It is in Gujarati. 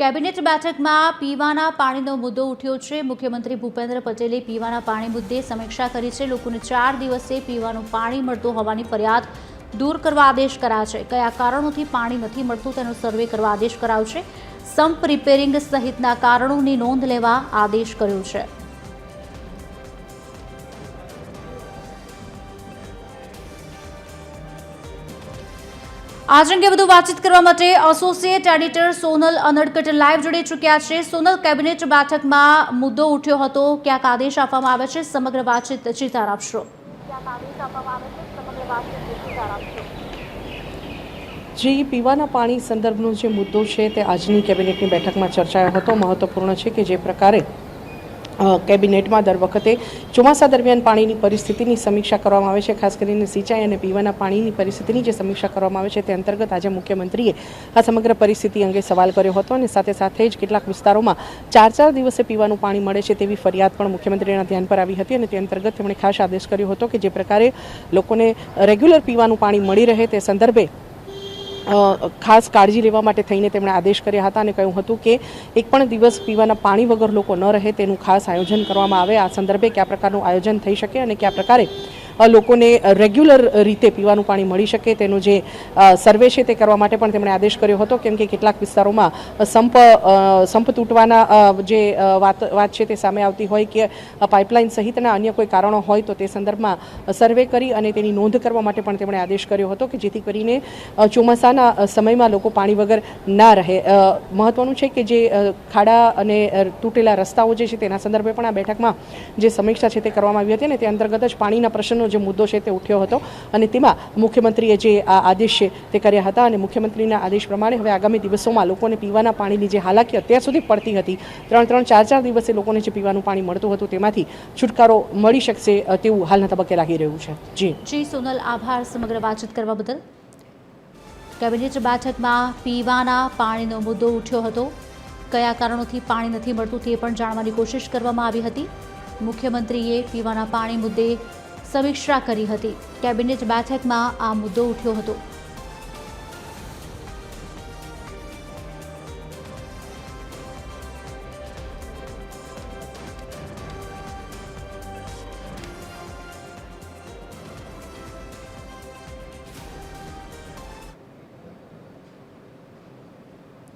કેબિનેટ બેઠકમાં પીવાના પાણીનો મુદ્દો ઉઠ્યો છે। મુખ્યમંત્રી ભૂપેન્દ્ર પટેલે પીવાના પાણી મુદ્દે સમીક્ષા કરી છે। લોકોને 4 દિવસે પીવાનું પાણી મળતું હોવાની ફરિયાદ દૂર કરવા આદેશ કરાયા છે। કયા કારણોથી પાણી નથી મળતું તેનો સર્વે કરવા આદેશ કરાયો છે। સંપ રિપેરિંગ સહિતના કારણોની નોંધ લેવા આદેશ કર્યો છે। आज अंगे વધુ વાતચીત કરવા માટે associate editor Sonal Anadkat live જોડી ચૂક્યા છે। સોનલ, કેબિનેટ બેઠકમાં મુદ્દો ઉઠ્યો હતો, ક્યાંક આદેશ આપવામાં આવે છે, સમગ્ર વાતચીત ચિતાર આપશો। જે પીવાના પાણી સંદર્ભનો જે મુદ્દો છે તે આજની કેબિનેટની બેઠકમાં ચર્ચાયો હતો। મહત્વપૂર્ણ છે કે જે પ્રકારે કેબિનેટમાં દર વખતે ચોમાસા દરમિયાન પાણીની પરિસ્થિતિની સમીક્ષા કરવામાં આવે છે, ખાસ કરીને સિંચાઈ અને પીવાના પાણીની પરિસ્થિતિની જે સમીક્ષા કરવામાં આવે છે તે અંતર્ગત આજે મુખ્યમંત્રીએ આ સમગ્ર પરિસ્થિતિ અંગે સવાલ કર્યો હતો અને સાથે સાથે જ કેટલાક વિસ્તારોમાં 4 દિવસે પીવાનું પાણી મળે છે તેવી ફરિયાદ પણ મુખ્યમંત્રીના ધ્યાન પર આવી હતી અને તે અંતર્ગત તેમણે ખાસ આદેશ કર્યો હતો કે જે પ્રકારે લોકોને રેગ્યુલર પીવાનું પાણી મળી રહે તે સંદર્ભે ખાસ કાળજી લેવા માટે થઈને તેમણે આદેશ કર્યા હતા અને કહ્યું હતું કે એક પણ દિવસ પીવાના પાણી વગર લોકો ન રહે તેનું ખાસ આયોજન કરવામાં આવે। આ સંદર્ભે કયા પ્રકારનું આયોજન થઈ શકે અને કયા પ્રકારે લોકોને રેગ્યુલર રીતે પીવાનું પાણી મળી શકે તેનો જે સર્વે છે તે કરવા માટે પણ તેમણે આદેશ કર્યો હતો, કેમ કે કેટલાક વિસ્તારોમાં સંપ તૂટવાના જે વાત છે તે સામે આવતી હોય કે પાઇપલાઇન સહિતના અન્ય કોઈ કારણો હોય તો તે સંદર્ભમાં સર્વે કરી અને તેની નોંધ કરવા માટે પણ તેમણે આદેશ કર્યો હતો કે જેથી કરીને ચોમાસાના સમયમાં લોકો પાણી વગર ના રહે। મહત્વનું છે કે જે ખાડા અને તૂટેલા રસ્તાઓ જે છે તેના સંદર્ભે પણ આ બેઠકમાં જે સમીક્ષા છે તે કરવામાં આવી હતી અને તે અંતર્ગત જ પાણીના પ્રશ્નનો જે મુદ્દો છે તે ઉઠ્યો હતો અને તેમાં મુખ્યમંત્રીએ જે આ આદેશ છે તે કર્યા હતા અને મુખ્યમંત્રીના આદેશ પ્રમાણે હવે આગામી દિવસોમાં લોકોને પીવાના પાણીની જે હાલાકી અત્યાર સુધી પડતી હતી, 3-4 દિવસે લોકોને જે પીવાનું પાણી મળતું હતું તેમાંથી છુટકારો મળી શકશે તેવું હાલના તબક્કે લાગી રહ્યું છે। જી સોનલ, આભાર સમગ્ર વાતચીત કરવા બદલ। કેબિનેટ બેઠકમાં પીવાના પાણીનો મુદ્દો ઉઠ્યો હતો, કયા કારણોથી પાણી નથી મળતું તે પણ જાણવાની કોશિશ કરવામાં આવી હતી। મુખ્યમંત્રીએ પીવાના પાણી મુદ્દે સમીક્ષા કરી હતી। કેબિનેટ બેઠકમાં આ મુદ્દો ઉઠ્યો હતો।